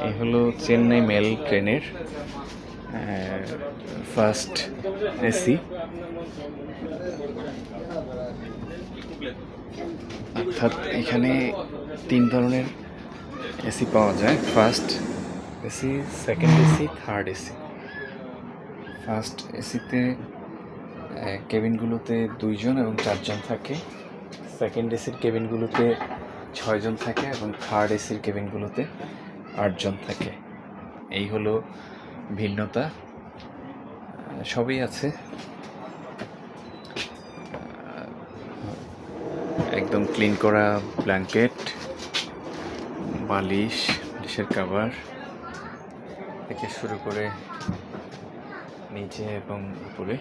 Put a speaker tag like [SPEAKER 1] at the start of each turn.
[SPEAKER 1] এই হলো চেন্নাই মেল ট্রেনের ফার্স্ট এসি। অর্থাৎ এখানে 3 ধরনের এসি পাওয়া যায়, first AC, second AC, third AC. First এসিতে কেবিনগুলোতে 2 জন এবং 4 জন থাকে, সেকেন্ড এসির কেবিনগুলোতে 6 জন থাকে এবং থার্ড এসির কেবিনগুলোতে 8 জন থাকে। এই হলো ভিন্নতা, সবই আছে। একদম ক্লিন করা ব্ল্যাঙ্কেট, বালিশ, বালিশের কভার থেকে শুরু করে নিচে এবং উপরে।